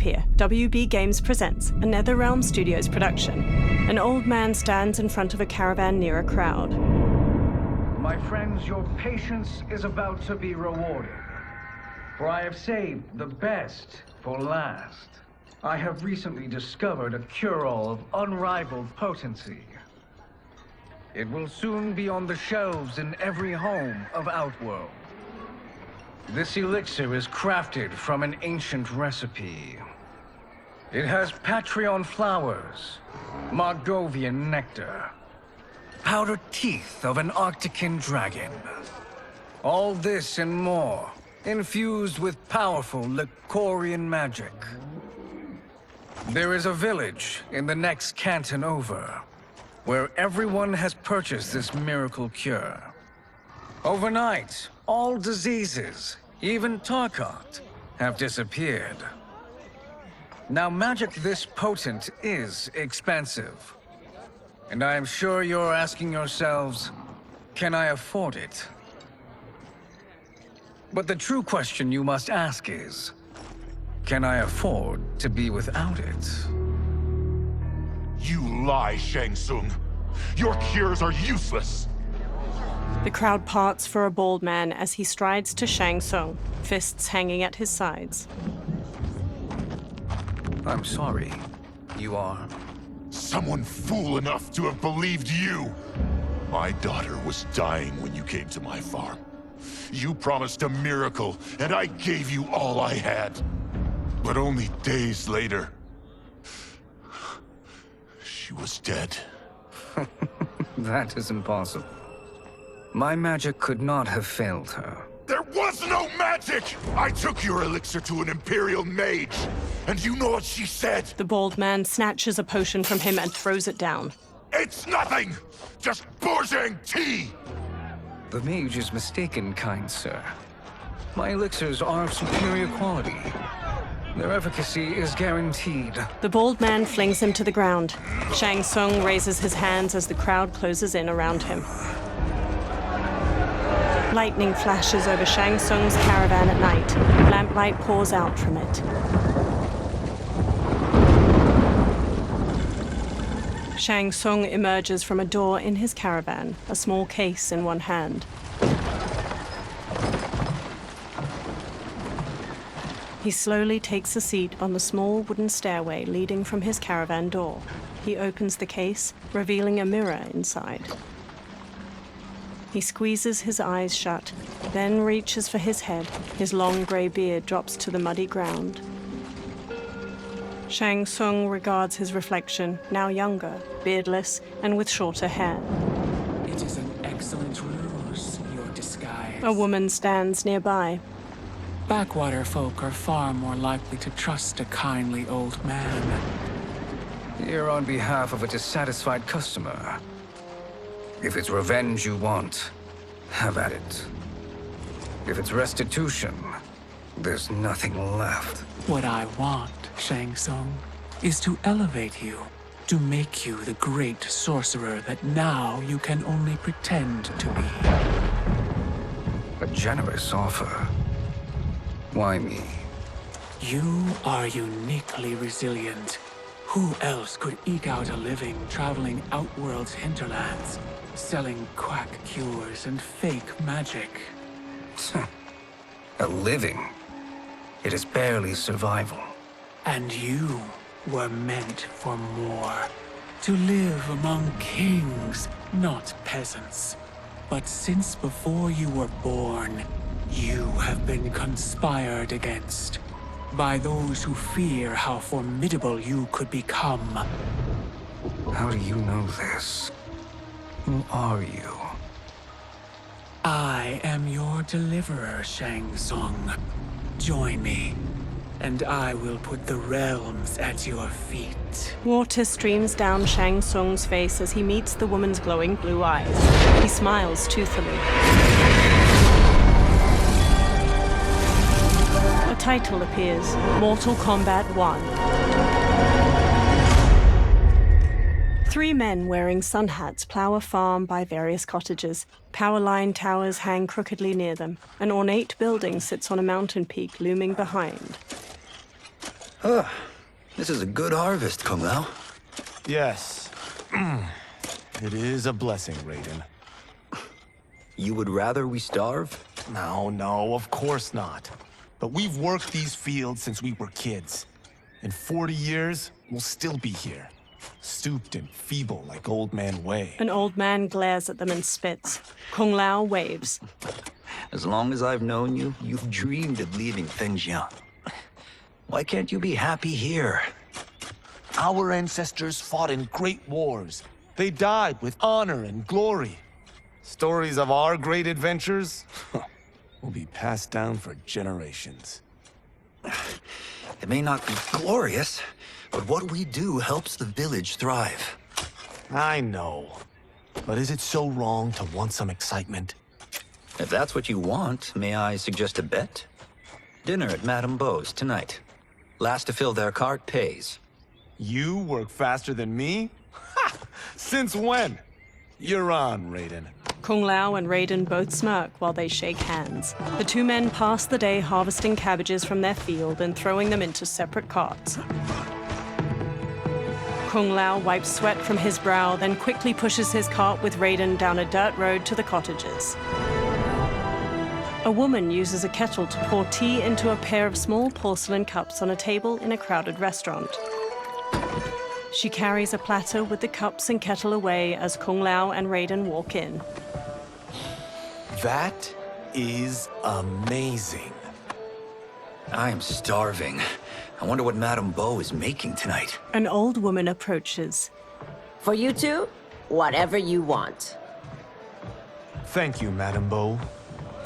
Here, WB Games presents a NetherRealm Studios production. An old man stands in front of a caravan near a crowd. My friends, your patience is about to be rewarded. For I have saved the best for last. I have recently discovered a cure-all of unrivaled potency. It will soon be on the shelves in every home of Outworld. This elixir is crafted from an ancient recipe. It has Patreon flowers, Margovian nectar, powdered teeth of an Arctican dragon. All this and more, infused with powerful Lycorian magic. There is a village in the next canton over, where everyone has purchased this miracle cure. Overnight, all diseases, even Tarkat, have disappeared. Now, magic this potent is expensive. And I am sure you're asking yourselves, can I afford it? But the true question you must ask is, can I afford to be without it? You lie, Shang Tsung. Your cures are useless. The crowd parts for a bald man as he strides to Shang Tsung, fists hanging at his sides. I'm sorry. You are? Someone fool enough to have believed you. My daughter was dying when you came to my farm. You promised a miracle, and I gave you all I had. But only days later, she was dead. That is impossible. My magic could not have failed her. There was no magic! I took your elixir to an Imperial mage, and you know what she said? The bald man snatches a potion from him and throws it down. It's nothing! Just Bourgeois tea! The mage is mistaken, kind sir. My elixirs are of superior quality. Their efficacy is guaranteed. The bald man flings him to the ground. Shang Tsung raises his hands as the crowd closes in around him. Lightning flashes over Shang Tsung's caravan at night. Lamplight pours out from it. Shang Tsung emerges from a door in his caravan, a small case in one hand. He slowly takes a seat on the small wooden stairway leading from his caravan door. He opens the case, revealing a mirror inside. He squeezes his eyes shut, then reaches for his head. His long grey beard drops to the muddy ground. Shang Tsung regards his reflection, now younger, beardless, and with shorter hair. It is an excellent ruse, your disguise. A woman stands nearby. Backwater folk are far more likely to trust a kindly old man. Here on behalf of a dissatisfied customer. If it's revenge you want, have at it. If it's restitution, there's nothing left. What I want, Shang Tsung, is to elevate you, to make you the great sorcerer that now you can only pretend to be. A generous offer. Why me? You are uniquely resilient. Who else could eke out a living traveling Outworld's hinterlands, selling quack cures and fake magic? A living? It is barely survival. And you were meant for more. To live among kings, not peasants. But since before you were born, you have been conspired against by those who fear how formidable you could become. How do you know this? Who are you? I am your deliverer, Shang Tsung. Join me, and I will put the realms at your feet. Water streams down Shang Tsung's face as he meets the woman's glowing blue eyes. He smiles toothily. A title appears, Mortal Kombat 1. Three men wearing sun hats plow a farm by various cottages. Power line towers hang crookedly near them. An ornate building sits on a mountain peak looming behind. This is a good harvest, Kung Lao. Yes. It is a blessing, Raiden. You would rather we starve? No, of course not. But we've worked these fields since we were kids. In 40 years, we'll still be here. Stooped and feeble like Old Man Wei. An old man glares at them and spits. Kung Lao waves. As long as I've known you, you've dreamed of leaving Fengjiang. Why can't you be happy here? Our ancestors fought in great wars. They died with honor and glory. Stories of our great adventures will be passed down for generations. It may not be glorious, but what we do helps the village thrive. I know. But is it so wrong to want some excitement? If that's what you want, may I suggest a bet? Dinner at Madame Beau's tonight. Last to fill their cart pays. You work faster than me? Ha! Since when? You're on, Raiden. Kung Lao and Raiden both smirk while they shake hands. The two men pass the day harvesting cabbages from their field and throwing them into separate carts. Kung Lao wipes sweat from his brow, then quickly pushes his cart with Raiden down a dirt road to the cottages. A woman uses a kettle to pour tea into a pair of small porcelain cups on a table in a crowded restaurant. She carries a platter with the cups and kettle away as Kung Lao and Raiden walk in. That is amazing. I am starving. I wonder what Madame Beau is making tonight. An old woman approaches. For you two, whatever you want. Thank you, Madame Beau.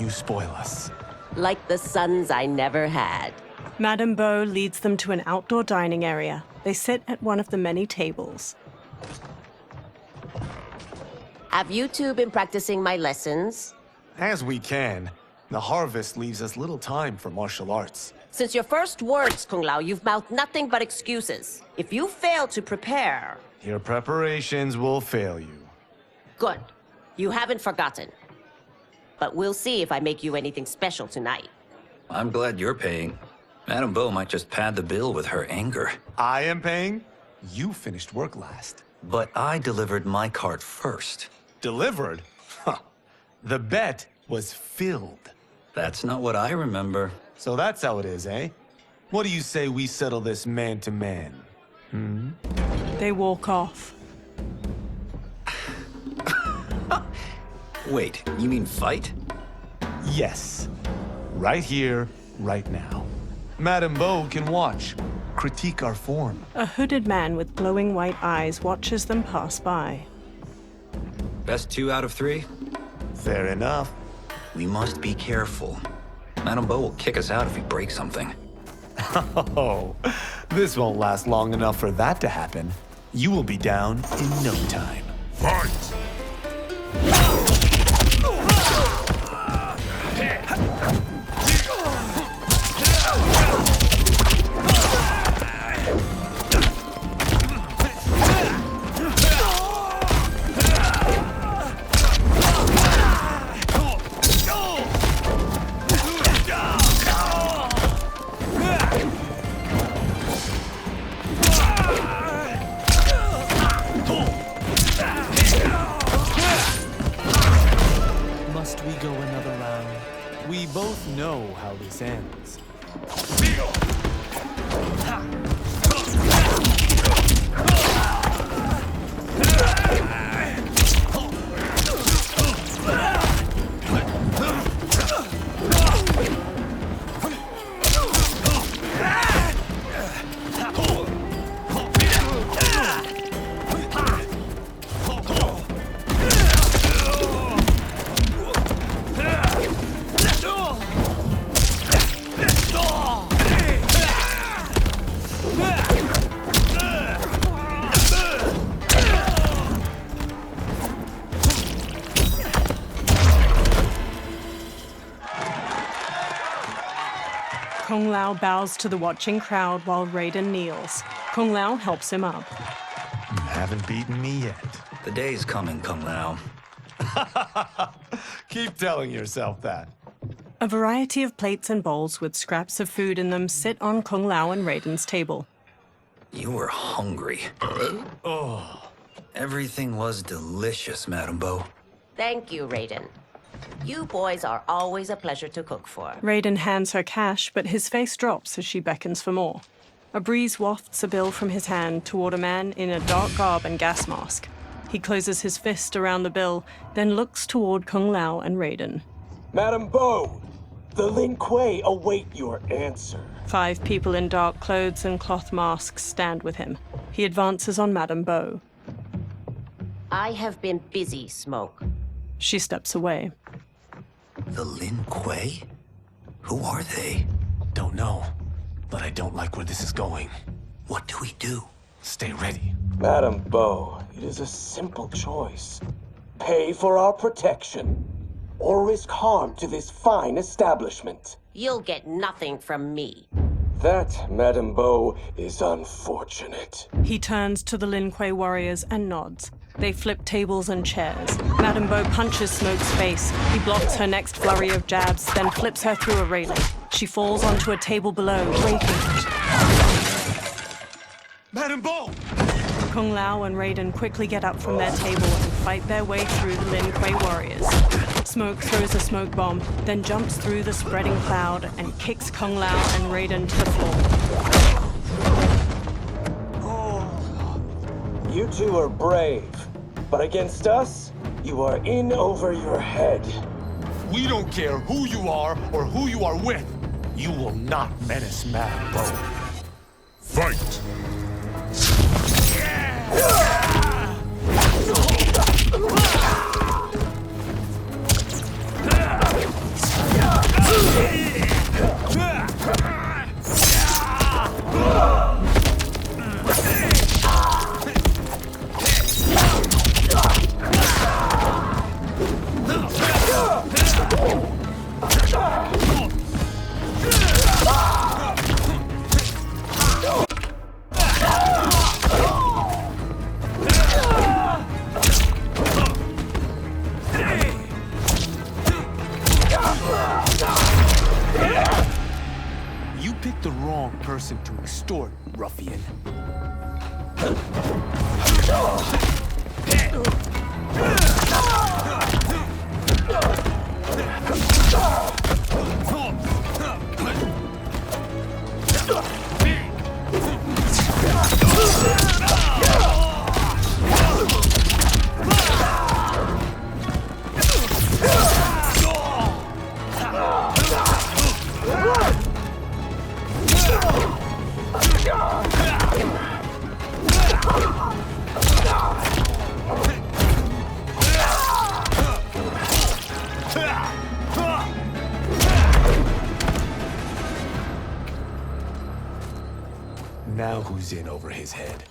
You spoil us. Like the sons I never had. Madame Beau leads them to an outdoor dining area. They sit at one of the many tables. Have you two been practicing my lessons? As we can. The harvest leaves us little time for martial arts. Since your first words, Kung Lao, you've mouthed nothing but excuses. If you fail to prepare... Your preparations will fail you. Good. You haven't forgotten. But we'll see if I make you anything special tonight. I'm glad you're paying. Madame Beau might just pad the bill with her anger. I am paying? You finished work last. But I delivered my cart first. Delivered? Huh. The bet was filled. That's not what I remember. So that's how it is, eh? What do you say we settle this man to man? They walk off. Wait, you mean fight? Yes. Right here, right now. Madame Beau can watch, critique our form. A hooded man with glowing white eyes watches them pass by. Best 2 out of 3? Fair enough. We must be careful. Madame Beau will kick us out if we break something. Oh, this won't last long enough for that to happen. You will be down in no time. Fight! Must we go another round? We both know how this ends. Kung Lao bows to the watching crowd while Raiden kneels. Kung Lao helps him up. You haven't beaten me yet. The day's coming, Kung Lao. Keep telling yourself that. A variety of plates and bowls with scraps of food in them sit on Kung Lao and Raiden's table. You were hungry. Everything was delicious, Madame Bo. Thank you, Raiden. You boys are always a pleasure to cook for. Raiden hands her cash, but his face drops as she beckons for more. A breeze wafts a bill from his hand toward a man in a dark garb and gas mask. He closes his fist around the bill, then looks toward Kung Lao and Raiden. Madame Bo, the Lin Kuei await your answer. 5 people in dark clothes and cloth masks stand with him. He advances on Madame Bo. I have been busy, Smoke. She steps away. The Lin Kuei? Who are they? Don't know, but I don't like where this is going. What do we do? Stay ready. Madame Bo, it is a simple choice. Pay for our protection, or risk harm to this fine establishment. You'll get nothing from me. That, Madame Bo, is unfortunate. He turns to the Lin Kuei warriors and nods. They flip tables and chairs. Madame Bo punches Smoke's face. He blocks her next flurry of jabs, then flips her through a railing. She falls onto a table below, breaking. Madame Bo! Kung Lao and Raiden quickly get up from their table and fight their way through the Lin Kuei warriors. Smoke throws a smoke bomb, then jumps through the spreading cloud and kicks Kung Lao and Raiden to the floor. You two are brave, but against us, you are in over your head. We don't care who you are or who you are with. You will not menace Madame Bo. Fight! You picked the wrong person to extort, ruffian. Now who's in over his head?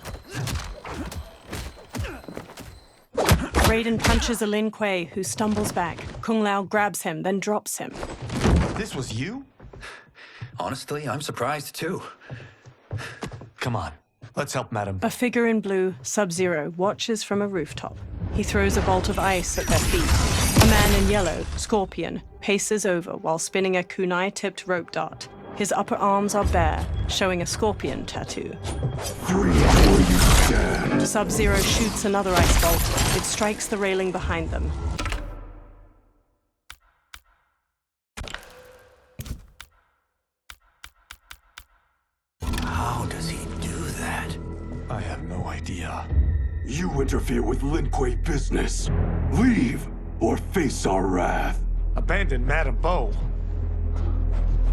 Raiden punches a Lin Kuei, who stumbles back. Kung Lao grabs him, then drops him. This was you? Honestly, I'm surprised too. Come on, let's help Madame. A figure in blue, Sub-Zero, watches from a rooftop. He throws a bolt of ice at their feet. A man in yellow, Scorpion, paces over while spinning a kunai-tipped rope dart. His upper arms are bare, showing a scorpion tattoo. Sub-Zero shoots another ice bolt. It strikes the railing behind them. How does he do that? I have no idea. You interfere with Lin Kuei business. Leave, or face our wrath. Abandon Madame Bo.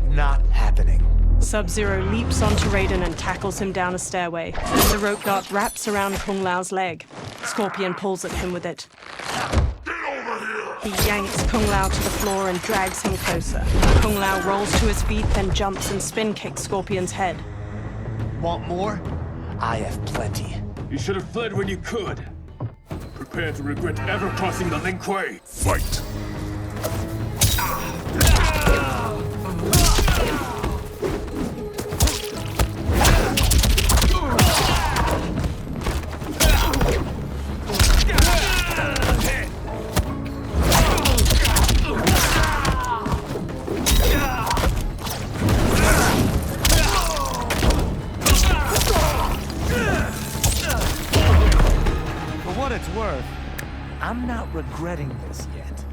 Not happening. Sub-Zero leaps onto Raiden and tackles him down a stairway. The rope dart wraps around Kung Lao's leg. Scorpion pulls at him with it. He yanks Kung Lao to the floor and drags him closer. Kung Lao rolls to his feet, then jumps and spin kicks Scorpion's head. Want more? I have plenty. You should have fled when you could. Prepare to regret ever crossing the Lin Kuei. Fight! it's worth, I'm not regretting this yet.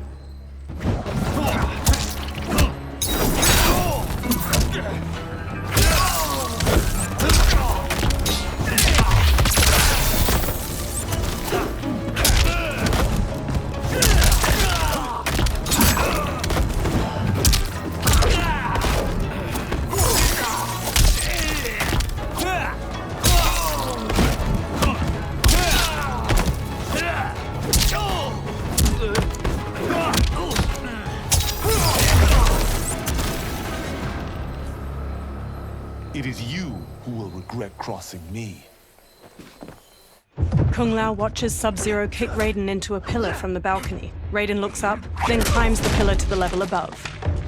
It is you who will regret crossing me. Kung Lao watches Sub-Zero kick Raiden into a pillar from the balcony. Raiden looks up, then climbs the pillar to the level above.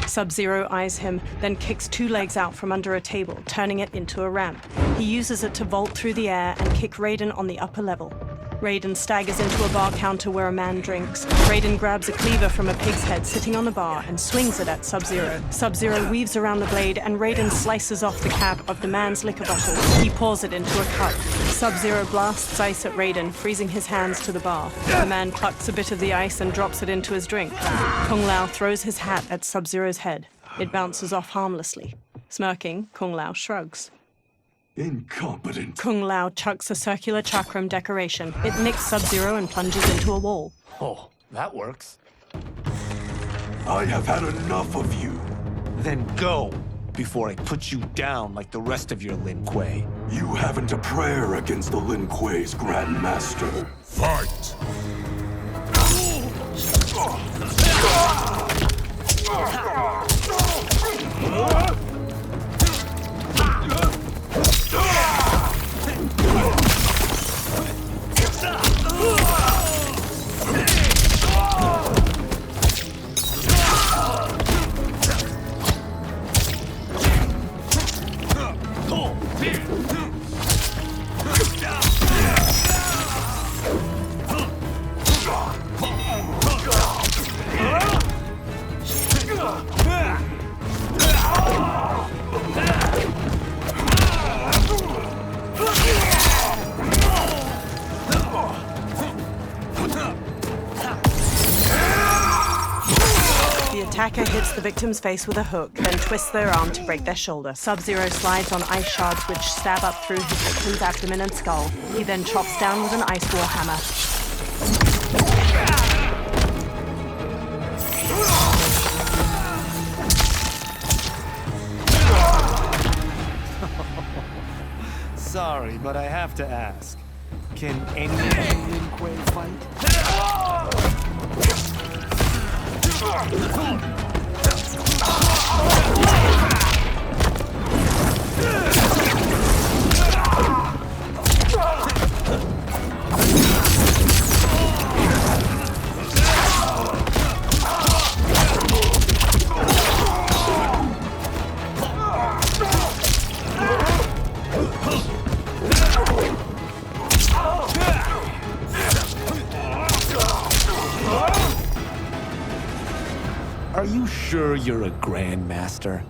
Sub-Zero eyes him, then kicks 2 legs out from under a table, turning it into a ramp. He uses it to vault through the air and kick Raiden on the upper level. Raiden staggers into a bar counter where a man drinks. Raiden grabs a cleaver from a pig's head sitting on the bar and swings it at Sub-Zero. Sub-Zero weaves around the blade and Raiden slices off the cap of the man's liquor bottle. He pours it into a cup. Sub-Zero blasts ice at Raiden, freezing his hands to the bar. The man plucks a bit of the ice and drops it into his drink. Kung Lao throws his hat at Sub-Zero's head. It bounces off harmlessly. Smirking, Kung Lao shrugs. Incompetent. Kung Lao chucks a circular chakram decoration. It nicks Sub-Zero and plunges into a wall. Oh, that works. I have had enough of you. Then go, before I put you down like the rest of your Lin Kuei. You haven't a prayer against the Lin Kuei's Grand Master. Fight! The attacker hits the victim's face with a hook, then twists their arm to break their shoulder. Sub-Zero slides on ice shards which stab up through his victim's abdomen and skull. He then chops down with an ice war hammer. Sorry, but I have to ask. Can anyone Lin Kuei fight? Are you sure you're a Grandmaster?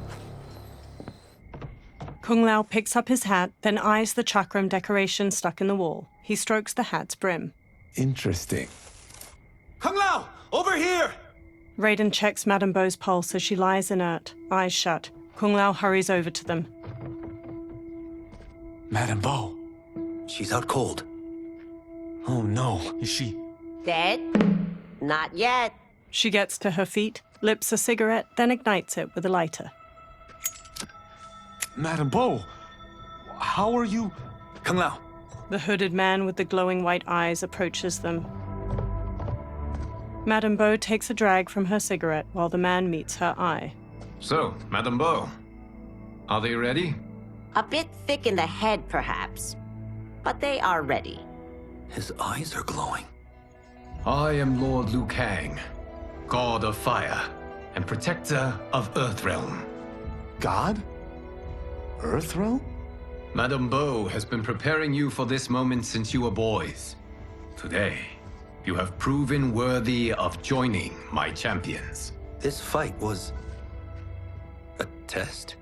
Kung Lao picks up his hat, then eyes the chakram decoration stuck in the wall. He strokes the hat's brim. Interesting. Kung Lao! Over here! Raiden checks Madame Beau's pulse as she lies inert, eyes shut. Kung Lao hurries over to them. Madame Beau. She's out cold. Oh no, is she? Dead? Not yet. She gets to her feet, lips a cigarette, then ignites it with a lighter. Madame Beau, how are you? Kung Lao. The hooded man with the glowing white eyes approaches them. Madame Beau takes a drag from her cigarette while the man meets her eye. So, Madame Beau, are they ready? A bit thick in the head, perhaps. But they are ready. His eyes are glowing. I am Lord Liu Kang, God of Fire and Protector of Earthrealm. God? Earthrealm? Madame Beau has been preparing you for this moment since you were boys. Today, you have proven worthy of joining my champions. This fight was a test?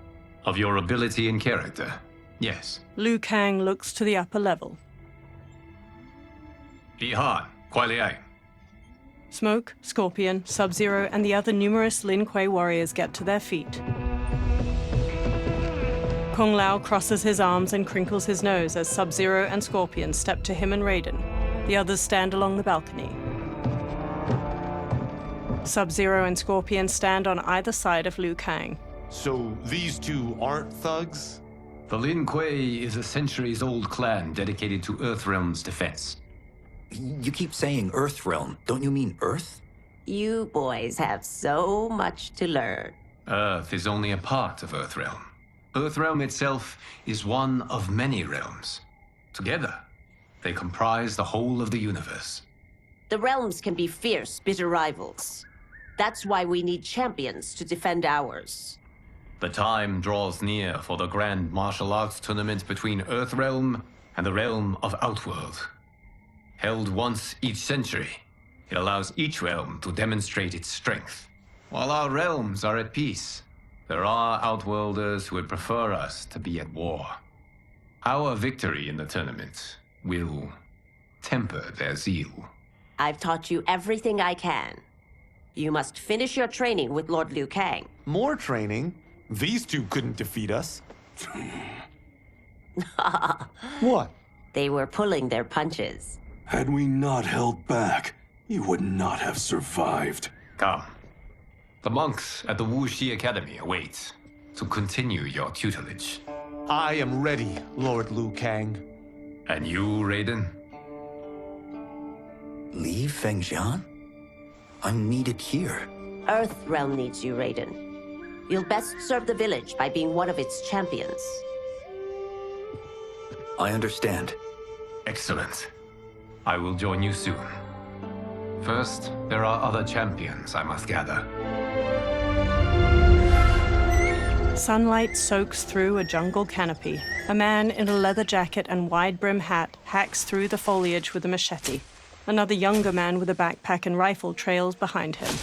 Of your ability and character, yes. Liu Kang looks to the upper level. Ihan, Kuai Liang. Smoke, Scorpion, Sub-Zero, and the other numerous Lin Kuei warriors get to their feet. Kung Lao crosses his arms and crinkles his nose as Sub-Zero and Scorpion step to him and Raiden. The others stand along the balcony. Sub-Zero and Scorpion stand on either side of Liu Kang. So these two aren't thugs? The Lin Kuei is a centuries-old clan dedicated to Earthrealm's defense. You keep saying Earthrealm. Don't you mean Earth? You boys have so much to learn. Earth is only a part of Earthrealm. Earthrealm itself is one of many realms. Together, they comprise the whole of the universe. The realms can be fierce, bitter rivals. That's why we need champions to defend ours. The time draws near for the grand martial arts tournament between Earthrealm and the realm of Outworld. Held once each century, it allows each realm to demonstrate its strength. While our realms are at peace, there are Outworlders who would prefer us to be at war. Our victory in the tournament will temper their zeal. I've taught you everything I can. You must finish your training with Lord Liu Kang. More training? These two couldn't defeat us. What? They were pulling their punches. Had we not held back, you would not have survived. Come. The monks at the Wuxi Academy await to continue your tutelage. I am ready, Lord Liu Kang. And you, Raiden? Leave Fengjian? I'm needed here. Earthrealm needs you, Raiden. You'll best serve the village by being one of its champions. I understand. Excellent. I will join you soon. First, there are other champions I must gather. Sunlight soaks through a jungle canopy. A man in a leather jacket and wide-brim hat hacks through the foliage with a machete. Another younger man with a backpack and rifle trails behind him.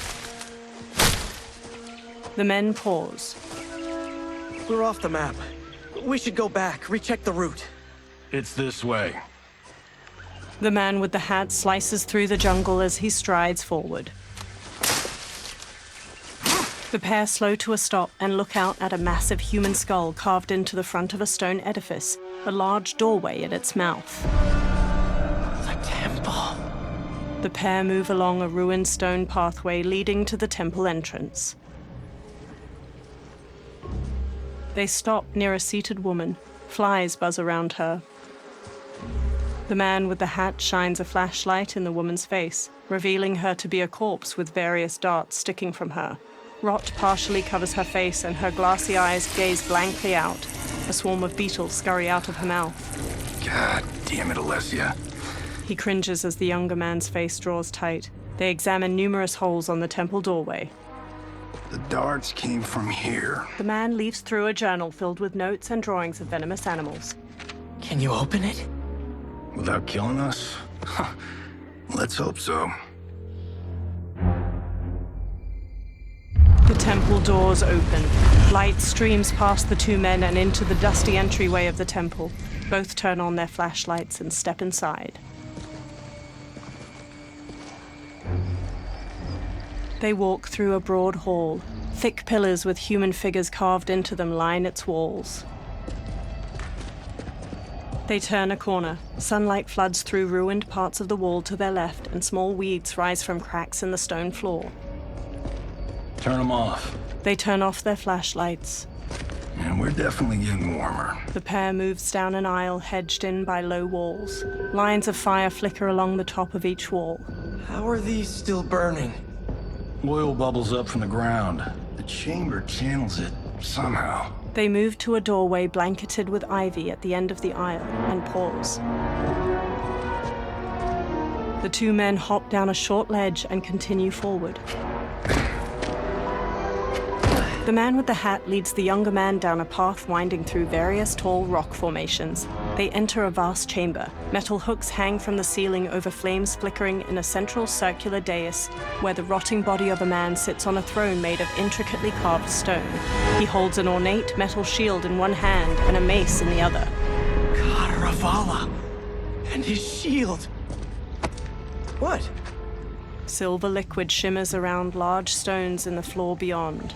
The men pause. We're off the map. We should go back, recheck the route. It's this way. The man with the hat slices through the jungle as he strides forward. The pair slow to a stop and look out at a massive human skull carved into the front of a stone edifice, a large doorway at its mouth. The temple. The pair move along a ruined stone pathway leading to the temple entrance. They stop near a seated woman. Flies buzz around her. The man with the hat shines a flashlight in the woman's face, revealing her to be a corpse with various darts sticking from her. Rot partially covers her face and her glassy eyes gaze blankly out. A swarm of beetles scurry out of her mouth. God damn it, Alessia. He cringes as the younger man's face draws tight. They examine numerous holes on the temple doorway. The darts came from here. The man leaves through a journal filled with notes and drawings of venomous animals. Can you open it? Without killing us? Let's hope so. The temple doors open. Light streams past the two men and into the dusty entryway of the temple. Both turn on their flashlights and step inside. They walk through a broad hall. Thick pillars with human figures carved into them line its walls. They turn a corner. Sunlight floods through ruined parts of the wall to their left, and small weeds rise from cracks in the stone floor. Turn them off. They turn off their flashlights. And we're definitely getting warmer. The pair moves down an aisle hedged in by low walls. Lines of fire flicker along the top of each wall. How are these still burning? Oil bubbles up from the ground. The chamber channels it somehow. They move to a doorway blanketed with ivy at the end of the aisle and pause. The two men hop down a short ledge and continue forward. The man with the hat leads the younger man down a path winding through various tall rock formations. They enter a vast chamber. Metal hooks hang from the ceiling over flames flickering in a central circular dais where the rotting body of a man sits on a throne made of intricately carved stone. He holds an ornate metal shield in one hand and a mace in the other. God, Ravala! And his shield! What? Silver liquid shimmers around large stones in the floor beyond.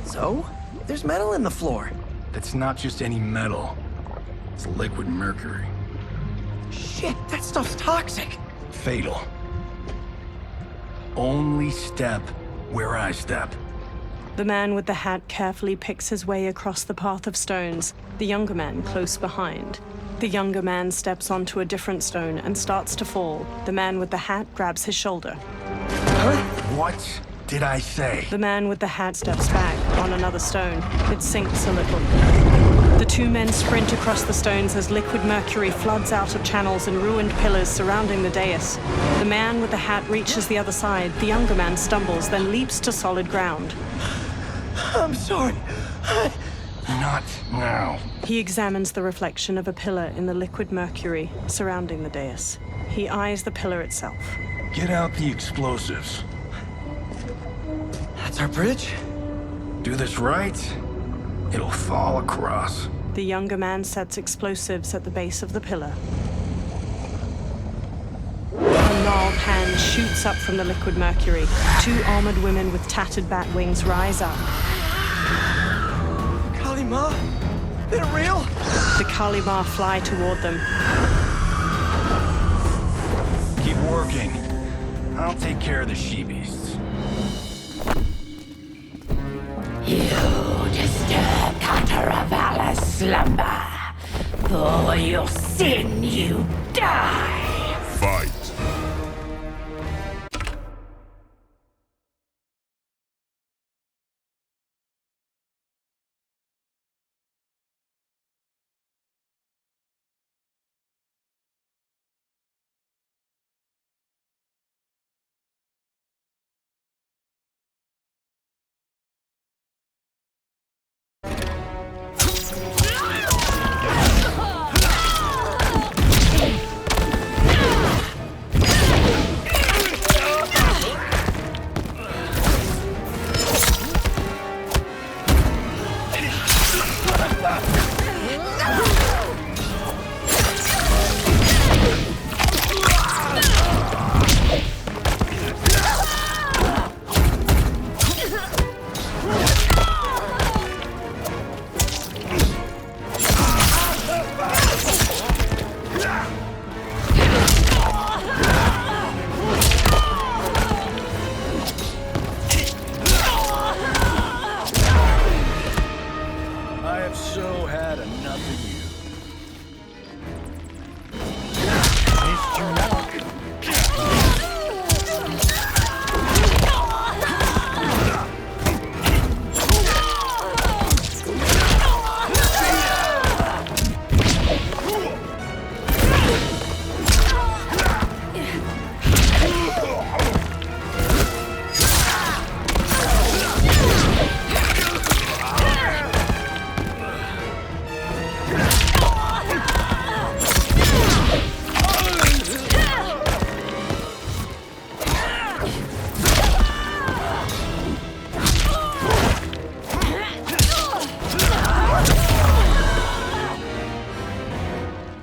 So? There's metal in the floor. That's not just any metal. It's liquid mercury. Shit, that stuff's toxic. Fatal. Only step where I step. The man with the hat carefully picks his way across the path of stones, the younger man close behind. The younger man steps onto a different stone and starts to fall. The man with the hat grabs his shoulder. What did I say? The man with the hat steps back on another stone. It sinks a little. The two men sprint across the stones as liquid mercury floods out of channels and ruined pillars surrounding the dais. The man with the hat reaches the other side. The younger man stumbles, then leaps to solid ground. I'm sorry. Not now. He examines the reflection of a pillar in the liquid mercury surrounding the dais. He eyes the pillar itself. Get out the explosives. That's our bridge? Do this right, it'll fall across. The younger man sets explosives at the base of the pillar. A gnarled hand shoots up from the liquid mercury. Two armored women with tattered bat wings rise up. Kalima? They're real? The Kalimar fly toward them. Keep working. I'll take care of the she-beasts. You disturb Cataravalla's slumber. For your sin, you die. Fight.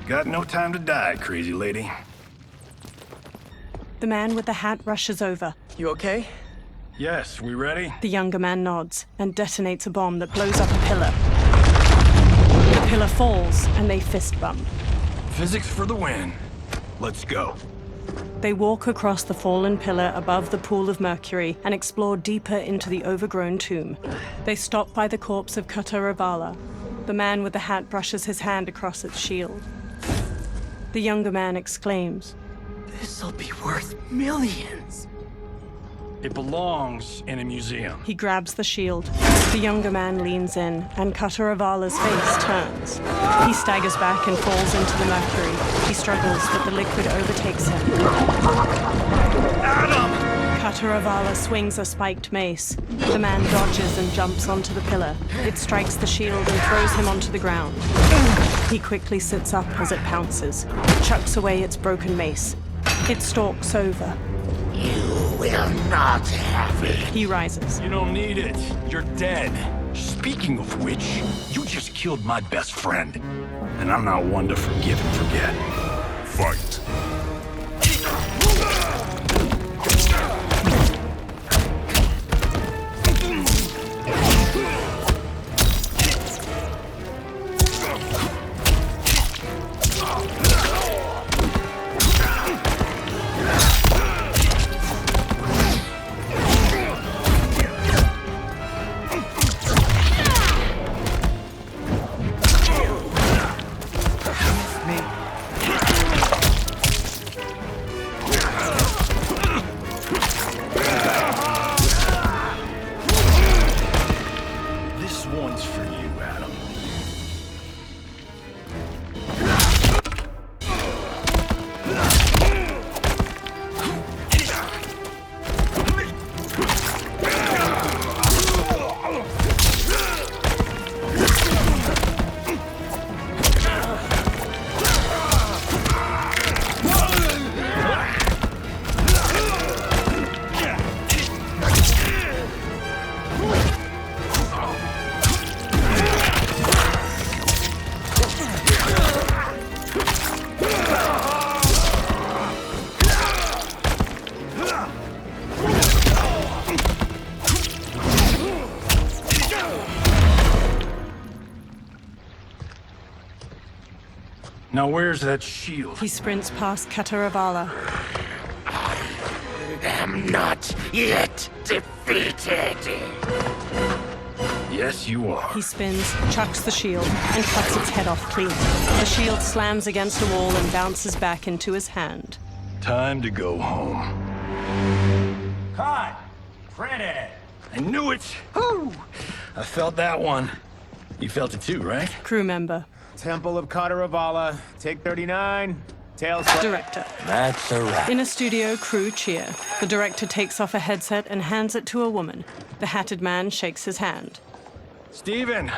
Got no time to die, crazy lady. The man with the hat rushes over. You okay? Yes, we ready? The younger man nods and detonates a bomb that blows up a pillar. The pillar falls and they fist bump. Physics for the win. Let's go. They walk across the fallen pillar above the pool of mercury and explore deeper into the overgrown tomb. They stop by the corpse of Kataravala. The man with the hat brushes his hand across its shield. The younger man exclaims, This'll be worth millions. It belongs in a museum. He grabs the shield. The younger man leans in, and Kataravala's face turns. He staggers back and falls into the mercury. He struggles, but the liquid overtakes him. Adam! Kataravala swings a spiked mace. The man dodges and jumps onto the pillar. It strikes the shield and throws him onto the ground. He quickly sits up as it pounces, chucks away its broken mace. It stalks over. You will not have it. He rises. You don't need it. You're dead. Speaking of which, you just killed my best friend. And I'm not one to forgive and forget. Fight. Now where's that shield? He sprints past Kataravala. I'm not yet defeated. Yes, you are. He spins, chucks the shield, and cuts its head off clean. The shield slams against a wall and bounces back into his hand. Time to go home. Cut! Credit! I knew it! Woo! I felt that one. You felt it too, right? Crew member. Temple of Kataravala, take 39, tails... Director. That's a wrap. In a studio, crew cheer. The director takes off a headset and hands it to a woman. The hatted man shakes his hand. Steven,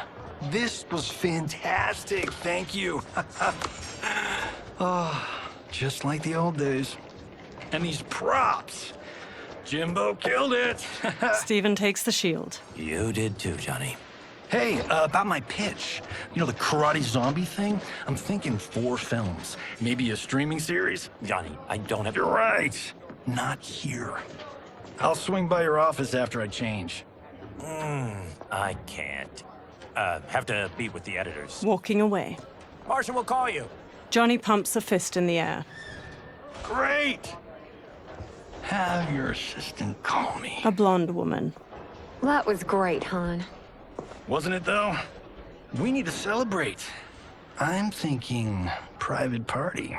this was fantastic. Thank you. Oh, just like the old days. And these props. Jimbo killed it. Steven takes the shield. You did too, Johnny. Hey, about my pitch. You know, the karate zombie thing? I'm thinking 4 films. Maybe a streaming series? Johnny, I don't have... You're right. Not here. I'll swing by your office after I change. I can't. Have to meet with the editors. Walking away. Marshall will call you. Johnny pumps a fist in the air. Great! Have your assistant call me. A blonde woman. That was great, hon. Wasn't it, though? We need to celebrate. I'm thinking private party.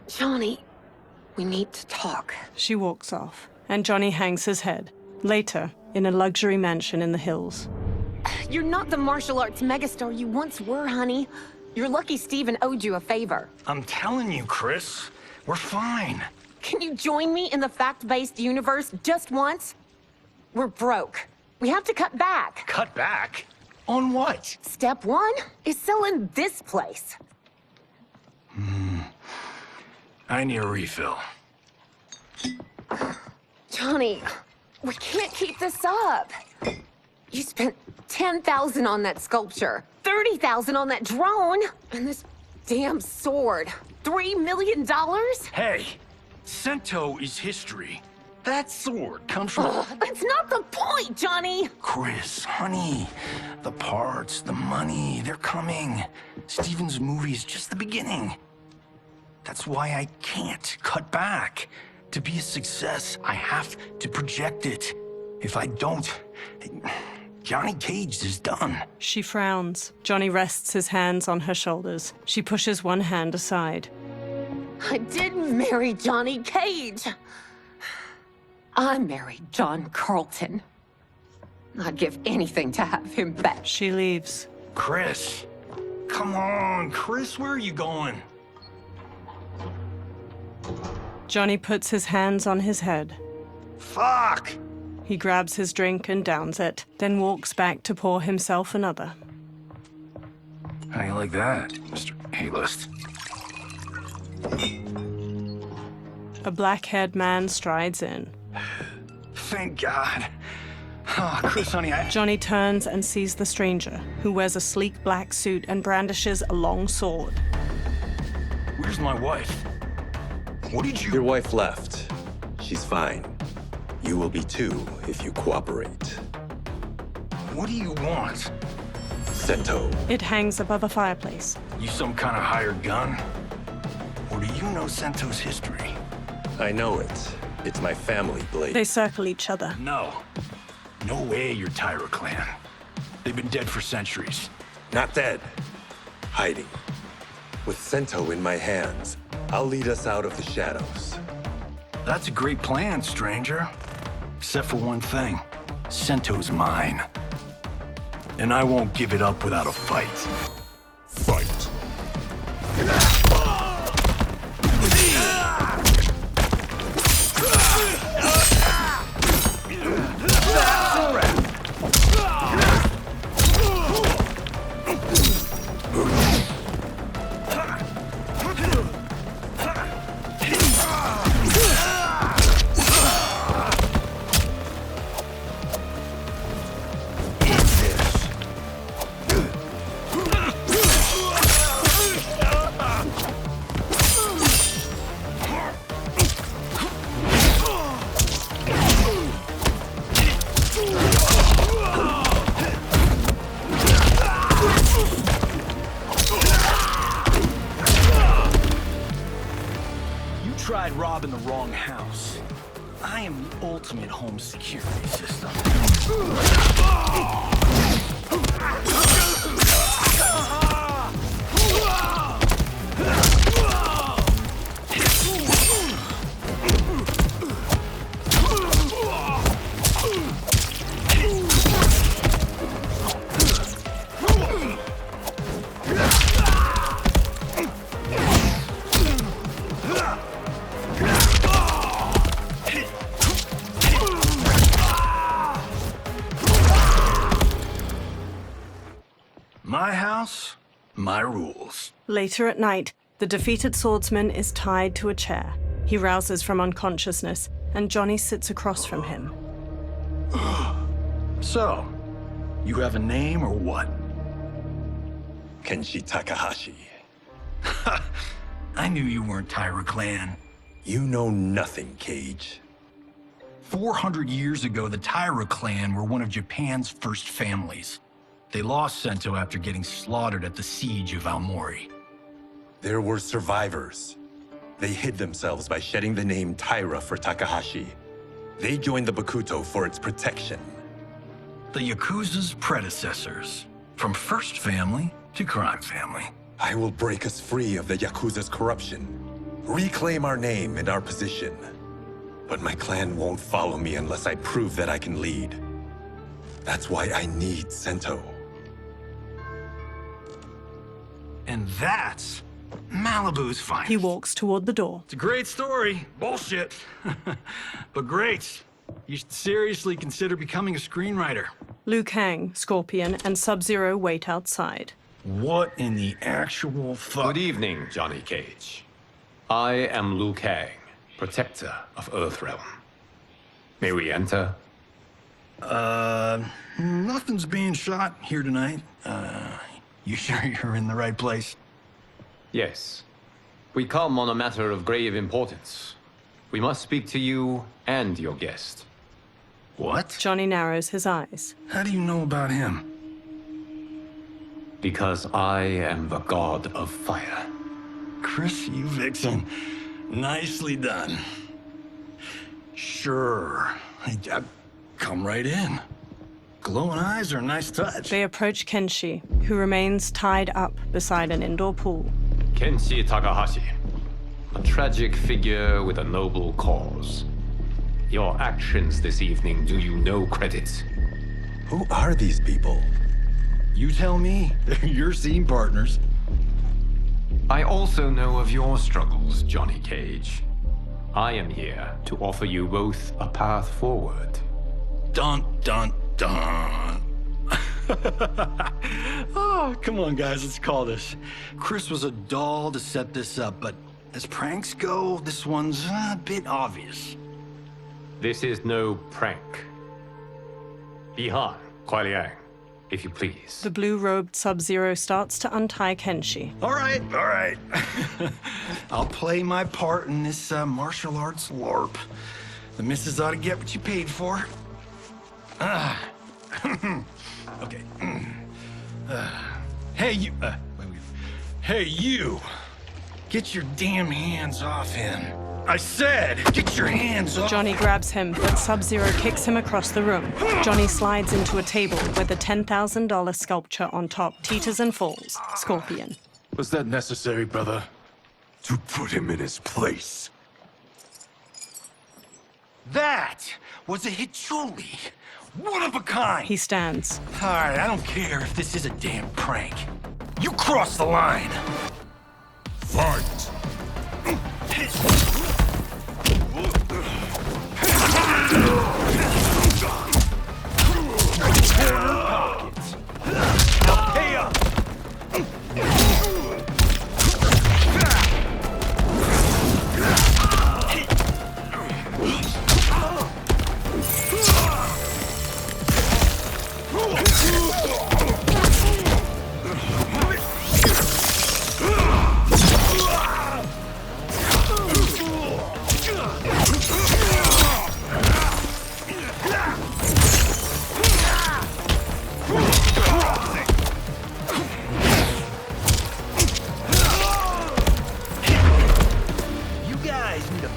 Johnny, we need to talk. She walks off, and Johnny hangs his head. Later, in a luxury mansion in the hills. You're not the martial arts megastar you once were, honey. You're lucky Steven owed you a favor. I'm telling you, Chris, we're fine. Can you join me in the fact-based universe just once? We're broke. We have to cut back. Cut back? On what? Step 1 is selling this place. I need a refill. Johnny, we can't keep this up. You spent $10,000 on that sculpture, $30,000 on that drone, and this damn sword. $3 million? Hey, Sento is history. That sword comes from... That's not the point, Johnny! Chris, honey, the parts, the money, they're coming. Steven's movie is just the beginning. That's why I can't cut back. To be a success, I have to project it. If I don't, Johnny Cage is done. She frowns. Johnny rests his hands on her shoulders. She pushes one hand aside. I didn't marry Johnny Cage. I married John Carlton. I'd give anything to have him back. She leaves. Chris, come on, Chris, where are you going? Johnny puts his hands on his head. Fuck! He grabs his drink and downs it, then walks back to pour himself another. How you like that, Mr. A-list? A black-haired man strides in. Thank God. Oh, Chris, honey, Johnny turns and sees the stranger, who wears a sleek black suit and brandishes a long sword. Where's my wife? What did you... Your wife left. She's fine. You will be too if you cooperate. What do you want? Sento. It hangs above a fireplace. You some kind of hired gun? Or do you know Sento's history? I know it. It's my family blade. They circle each other. No. No way you're Tyra clan. They've been dead for centuries. Not dead. Hiding. With Sento in my hands, I'll lead us out of the shadows. That's a great plan, stranger. Except for one thing. Sento's mine. And I won't give it up without a fight. Fight. tried robbing the wrong house. I am the ultimate home security system. My house, my rules. Later at night, the defeated swordsman is tied to a chair. He rouses from unconsciousness, and Johnny sits across from him. So, you have a name or what? Kenshi Takahashi. I knew you weren't Taira clan. You know nothing, Cage. 400 years ago, the Taira clan were one of Japan's first families. They lost Sento after getting slaughtered at the siege of Aomori. There were survivors. They hid themselves by shedding the name Taira for Takahashi. They joined the Bakuto for its protection. The Yakuza's predecessors. From first family to crime family. I will break us free of the Yakuza's corruption. Reclaim our name and our position. But my clan won't follow me unless I prove that I can lead. That's why I need Sento. And that's Malibu's finest. He walks toward the door. It's a great story. Bullshit. But great. You should seriously consider becoming a screenwriter. Liu Kang, Scorpion, and Sub-Zero wait outside. What in the actual fuck? Good evening, Johnny Cage. I am Liu Kang, protector of Earthrealm. May we enter? Nothing's being shot here tonight. You sure you're in the right place? Yes. We come on a matter of grave importance. We must speak to you and your guest. What? Johnny narrows his eyes. How do you know about him? Because I am the god of fire. Chris, you vixen. Nicely done. Sure. Come right in. Glowing eyes are a nice touch. They approach Kenshi, who remains tied up beside an indoor pool. Kenshi Takahashi, a tragic figure with a noble cause. Your actions this evening do you no credit. Who are these people? You tell me. They're your scene partners. I also know of your struggles, Johnny Cage. I am here to offer you both a path forward. Dun, dun, dun. Oh, come on, guys, let's call this. Chris was a doll to set this up, but as pranks go, this one's a bit obvious. This is no prank. Bihan, Kuai Liang, if you please. The blue-robed Sub-Zero starts to untie Kenshi. All right. I'll play my part in this martial arts LARP. The missus ought to get what you paid for. Okay. Hey, you. Wait. Hey, you. Get your damn hands off him. I said, get your hands off. Johnny grabs him, but Sub-Zero kicks him across the room. Johnny slides into a table where the $10,000 sculpture on top teeters and falls. Scorpion. Was that necessary, brother? To put him in his place. That was a Hichuli. One of a kind. He stands. All right, I don't care if this is a damn prank. You crossed the line. Fight! Pockets. Now pay up.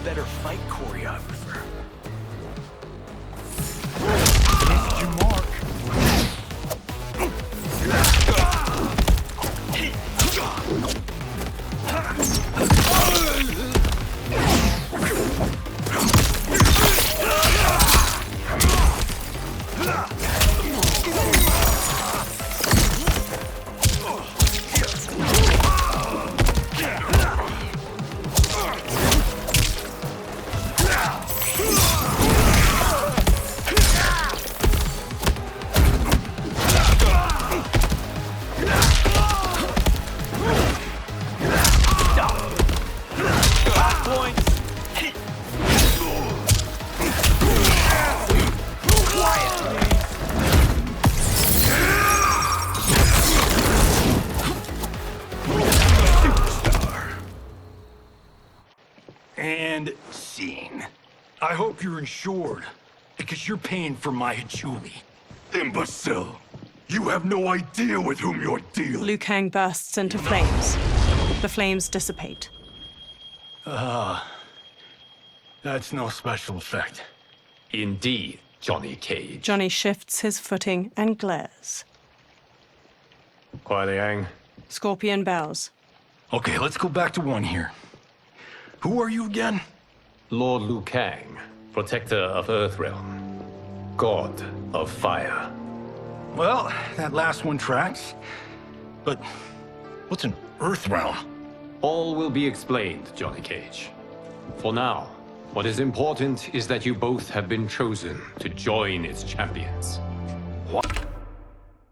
better fight choreographer. Missed you, Mark. And scene. I hope you're insured, because you're paying for my Julie. Imbecile! You have no idea with whom you're dealing. Liu Kang bursts into flames. The flames dissipate. That's no special effect. Indeed, Johnny Cage. Johnny shifts his footing and glares. Kuai Liang. Scorpion bows. Okay, let's go back to one here. Who are you again? Lord Liu Kang, protector of Earthrealm, god of fire. Well, that last one tracks. But what's an Earthrealm? All will be explained, Johnny Cage. For now, what is important is that you both have been chosen to join its champions. What?